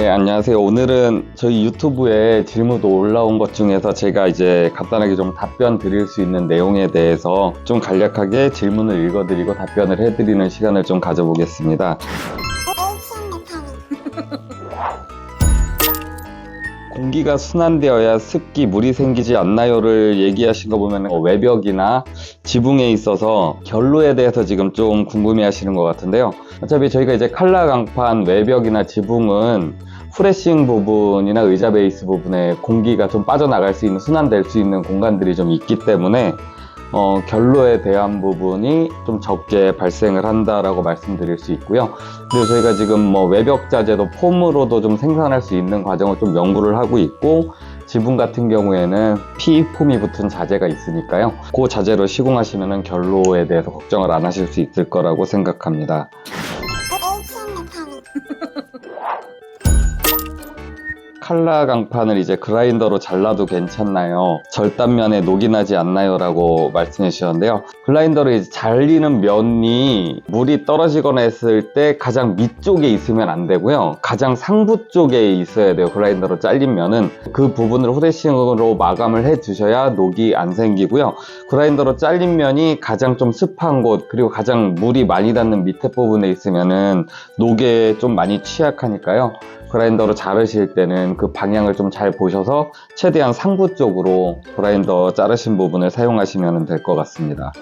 네, 안녕하세요. 오늘은 저희 유튜브에 질문도 올라온 것 중에서 제가 이제 간단하게 좀 답변 드릴 수 있는 내용에 대해서 좀 간략하게 질문을 읽어드리고 답변을 해드리는 시간을 좀 가져보겠습니다. 공기가 순환되어야 습기, 물이 생기지 않나요를 얘기하신 거 보면 외벽이나 지붕에 있어서 결로에 대해서 지금 좀 궁금해 하시는 것 같은데요. 어차피 저희가 이제 칼라 강판, 외벽이나 지붕은 프레싱 부분이나 의자 베이스 부분에 공기가 좀 빠져나갈 수 있는, 순환될 수 있는 공간들이 좀 있기 때문에 결로에 대한 부분이 좀 적게 발생을 한다라고 말씀드릴 수 있고요. 그리고 저희가 지금 외벽 자재도 폼으로도 좀 생산할 수 있는 과정을 좀 연구를 하고 있고, 지붕 같은 경우에는 PE 폼이 붙은 자재가 있으니까요. 그 자재로 시공하시면 결로에 대해서 걱정을 안 하실 수 있을 거라고 생각합니다. 칼라 강판을 이제 그라인더로 잘라도 괜찮나요? 절단면에 녹이 나지 않나요? 라고 말씀해 주셨는데요. 그라인더로 이제 잘리는 면이 물이 떨어지거나 했을 때 가장 밑쪽에 있으면 안 되고요. 가장 상부 쪽에 있어야 돼요. 그라인더로 잘린 면은 그 부분을 후레싱으로 마감을 해 주셔야 녹이 안 생기고요. 그라인더로 잘린 면이 가장 좀 습한 곳, 그리고 가장 물이 많이 닿는 밑에 부분에 있으면은 녹에 좀 많이 취약하니까요. 그라인더로 자르실 때는 그 방향을 좀 잘 보셔서 최대한 상부 쪽으로 그라인더 자르신 부분을 사용하시면 될 것 같습니다.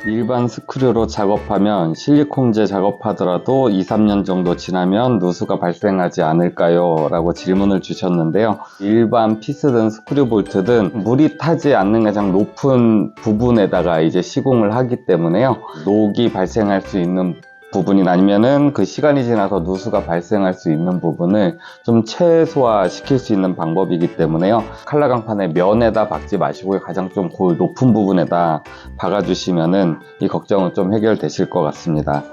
일반 스크류로 작업하면 실리콘제 작업하더라도 2-3년 정도 지나면 누수가 발생하지 않을까요? 라고 질문을 주셨는데요. 일반 피스든 스크류 볼트든 물이 타지 않는 가장 높은 부분에다가 이제 시공을 하기 때문에요. 녹이 발생할 수 있는 부분이 아니면은 그 시간이 지나서 누수가 발생할 수 있는 부분을 좀 최소화 시킬 수 있는 방법이기 때문에요. 칼라 강판의 면에다 박지 마시고 가장 좀 높은 부분에다 박아주시면은 이 걱정은 좀 해결되실 것 같습니다.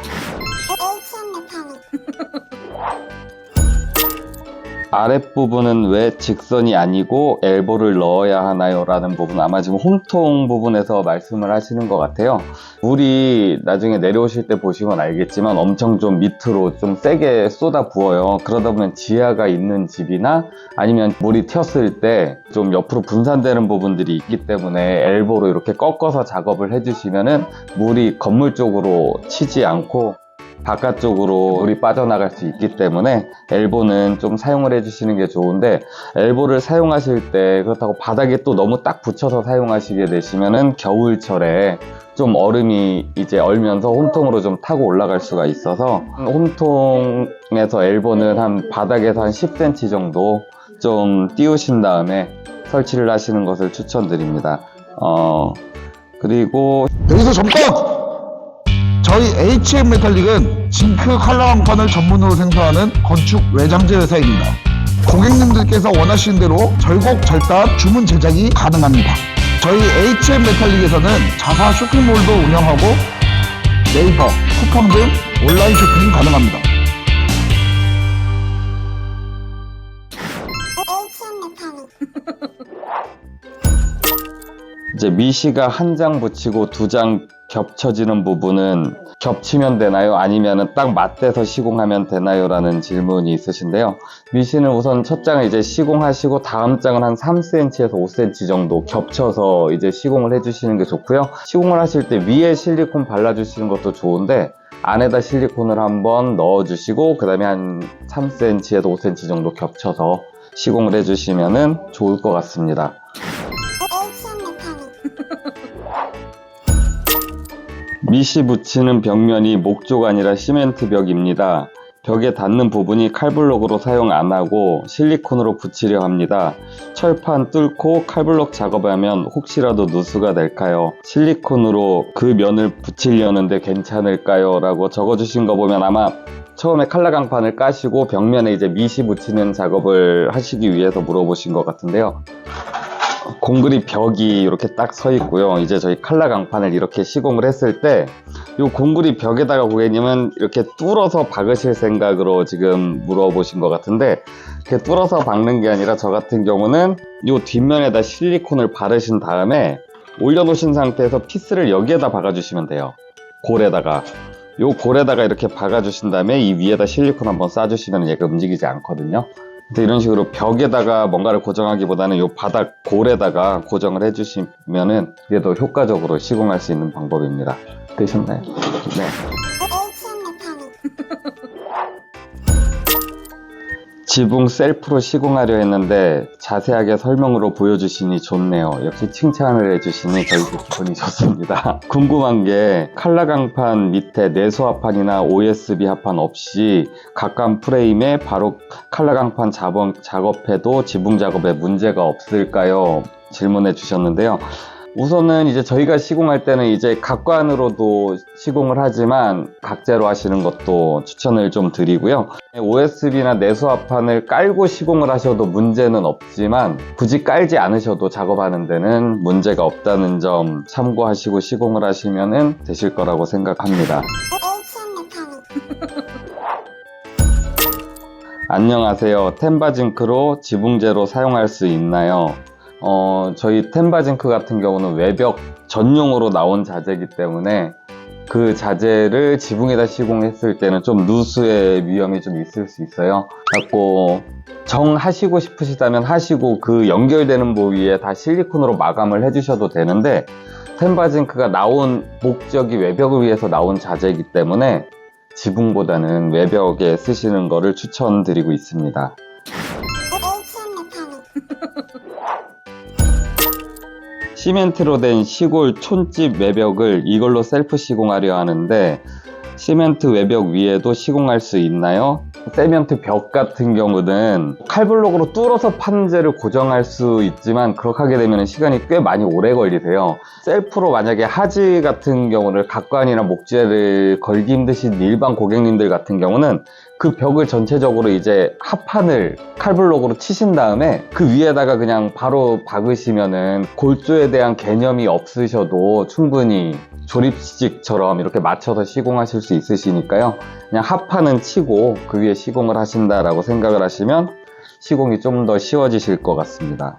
아랫부분은 왜 직선이 아니고 엘보를 넣어야 하나요? 라는 부분, 아마 지금 홈통 부분에서 말씀을 하시는 것 같아요. 물이 나중에 내려오실 때 보시면 알겠지만 엄청 좀 밑으로 좀 세게 쏟아 부어요. 그러다 보면 지하가 있는 집이나 아니면 물이 튀었을 때 좀 옆으로 분산되는 부분들이 있기 때문에 엘보로 이렇게 꺾어서 작업을 해주시면은 물이 건물 쪽으로 치지 않고 바깥쪽으로 물이 빠져나갈 수 있기 때문에 엘보는 좀 사용을 해주시는 게 좋은데, 엘보를 사용하실 때 그렇다고 바닥에 또 너무 딱 붙여서 사용하시게 되시면은 겨울철에 좀 얼음이 이제 얼면서 홈통으로 좀 타고 올라갈 수가 있어서 홈통에서 엘보는 한 바닥에서 한 10cm 정도 좀 띄우신 다음에 설치를 하시는 것을 추천드립니다. 그리고 여기서 잠깐! 저희 HM메탈릭은 징크 칼라 강판을 전문으로 생산하는 건축 외장재 회사입니다. 고객님들께서 원하시는 대로 절곡, 절단, 주문 제작이 가능합니다. 저희 HM메탈릭에서는 자사 쇼핑몰도 운영하고 네이버, 쿠팡 등 온라인 쇼핑이 가능합니다. 이제 미시가 한 장 붙이고 2장 겹쳐지는 부분은 겹치면 되나요? 아니면 딱 맞대서 시공하면 되나요? 라는 질문이 있으신데요. 미시는 우선 첫 장을 이제 시공하시고 다음 장은 한 3cm에서 5cm 정도 겹쳐서 이제 시공을 해주시는 게 좋고요. 시공을 하실 때 위에 실리콘 발라주시는 것도 좋은데 안에다 실리콘을 한번 넣어주시고 그 다음에 한 3cm에서 5cm 정도 겹쳐서 시공을 해주시면 좋을 것 같습니다. 미시 붙이는 벽면이 목조가 아니라 시멘트 벽입니다. 벽에 닿는 부분이 칼블록으로 사용 안 하고 실리콘으로 붙이려 합니다. 철판 뚫고 칼블록 작업하면 혹시라도 누수가 될까요? 실리콘으로 그 면을 붙이려는데 괜찮을까요? 라고 적어주신 거 보면 아마 처음에 칼라 강판을 까시고 벽면에 이제 미시 붙이는 작업을 하시기 위해서 물어보신 것 같은데요. 콘크리트 벽이 이렇게 딱 서 있고요. 이제 저희 칼라 강판을 이렇게 시공을 했을 때 이 콘크리트 벽에다가 고객님은 이렇게 뚫어서 박으실 생각으로 지금 물어보신 것 같은데, 이렇게 뚫어서 박는 게 아니라 저 같은 경우는 이 뒷면에다 실리콘을 바르신 다음에 올려놓으신 상태에서 피스를 여기에다 박아주시면 돼요. 골에다가. 요 골에다가 이렇게 박아주신 다음에 이 위에다 실리콘 한번 쏴주시면 얘가 움직이지 않거든요. 근데 이런 식으로 벽에다가 뭔가를 고정하기보다는 요 바닥 골에다가 고정을 해주시면은 이게 더 효과적으로 시공할 수 있는 방법입니다. 되셨나요? 네. 지붕 셀프로 시공하려 했는데 자세하게 설명으로 보여주시니 좋네요. 역시 칭찬을 해주시니 저희도 기분이 좋습니다. 궁금한 게 칼라 강판 밑에 내수 합판이나 OSB 합판 없이 각각 프레임에 바로 칼라 강판 작업해도 지붕 작업에 문제가 없을까요? 질문해 주셨는데요. 우선은 이제 저희가 시공할 때는 이제 각관으로도 시공을 하지만 각재로 하시는 것도 추천을 좀 드리고요. OSB나 내수합판을 깔고 시공을 하셔도 문제는 없지만 굳이 깔지 않으셔도 작업하는 데는 문제가 없다는 점 참고하시고 시공을 하시면 되실 거라고 생각합니다. 안녕하세요. 템바징크로 지붕재로 사용할 수 있나요? 저희 템바징크 같은 경우는 외벽 전용으로 나온 자재이기 때문에 그 자재를 지붕에다 시공했을 때는 좀 누수의 위험이 좀 있을 수 있어요. 그래서 정하시고 싶으시다면 하시고 그 연결되는 부위에 다 실리콘으로 마감을 해주셔도 되는데 템바징크가 나온 목적이 외벽을 위해서 나온 자재이기 때문에 지붕보다는 외벽에 쓰시는 거를 추천드리고 있습니다. 시멘트로 된 시골 촌집 외벽을 이걸로 셀프 시공하려 하는데 시멘트 외벽 위에도 시공할 수 있나요? 세멘트 벽 같은 경우는 칼블록으로 뚫어서 판재를 고정할 수 있지만 그렇게 하게 되면 시간이 꽤 많이 오래 걸리세요. 셀프로 만약에 하지 같은 경우를 각관이나 목재를 걸기 힘드신 일반 고객님들 같은 경우는 그 벽을 전체적으로 이제 합판을 칼블록으로 치신 다음에 그 위에다가 그냥 바로 박으시면은 골조에 대한 개념이 없으셔도 충분히 조립식처럼 이렇게 맞춰서 시공하실 수 있으시니까요. 그냥 합판은 치고 그 위에 시공을 하신다라고 생각을 하시면 시공이 좀 더 쉬워지실 것 같습니다.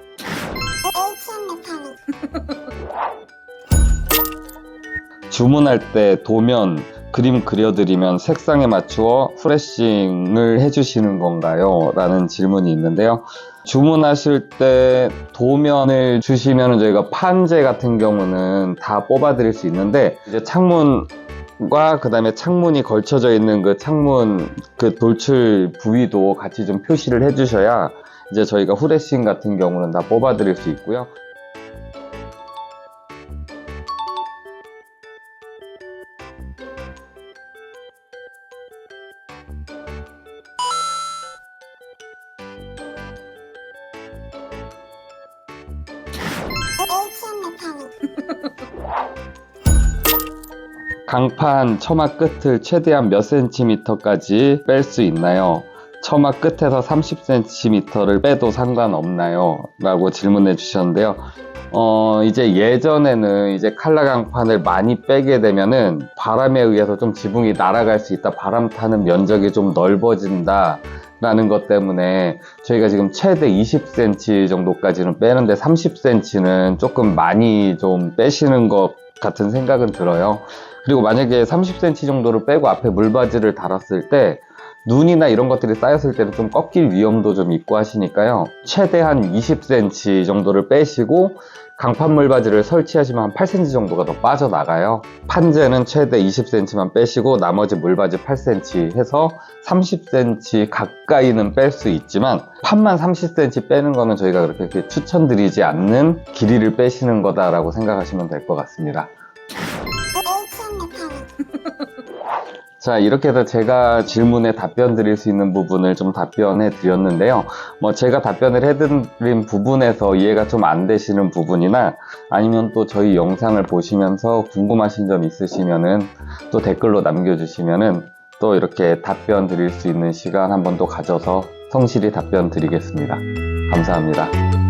주문할 때 도면 그림 그려드리면 색상에 맞추어 프레싱을 해주시는 건가요? 라는 질문이 있는데요. 주문하실 때 도면을 주시면 저희가 판재 같은 경우는 다 뽑아드릴 수 있는데 이제 창문과 그 다음에 창문이 걸쳐져 있는 그 창문 그 돌출 부위도 같이 좀 표시를 해주셔야 이제 저희가 후레싱 같은 경우는 다 뽑아드릴 수 있고요. 강판 처마 끝을 최대한 몇 cm까지 뺄 수 있나요? 처마 끝에서 30cm를 빼도 상관없나요? 라고 질문해 주셨는데요. 이제 예전에는 이제 칼라 강판을 많이 빼게 되면은 바람에 의해서 좀 지붕이 날아갈 수 있다. 바람 타는 면적이 좀 넓어진다. 라는 것 때문에 저희가 지금 최대 20cm 정도까지는 빼는데 30cm는 조금 많이 좀 빼시는 것 같은 생각은 들어요. 그리고 만약에 30cm 정도를 빼고 앞에 물바지를 달았을 때 눈이나 이런 것들이 쌓였을 때는 좀 꺾일 위험도 좀 있고 하시니까요. 최대한 20cm 정도를 빼시고 강판 물바지를 설치하시면 한 8cm 정도가 더 빠져나가요. 판재는 최대 20cm만 빼시고 나머지 물바지 8cm 해서 30cm 가까이는 뺄 수 있지만 판만 30cm 빼는 거는 저희가 그렇게 추천드리지 않는 길이를 빼시는 거다라고 생각하시면 될 것 같습니다. 자, 이렇게 해서 제가 질문에 답변 드릴 수 있는 부분을 좀 답변해 드렸는데요. 제가 답변을 해드린 부분에서 이해가 좀 안 되시는 부분이나 아니면 또 저희 영상을 보시면서 궁금하신 점 있으시면은 또 댓글로 남겨주시면은 또 이렇게 답변 드릴 수 있는 시간 한번 또 가져서 성실히 답변 드리겠습니다. 감사합니다.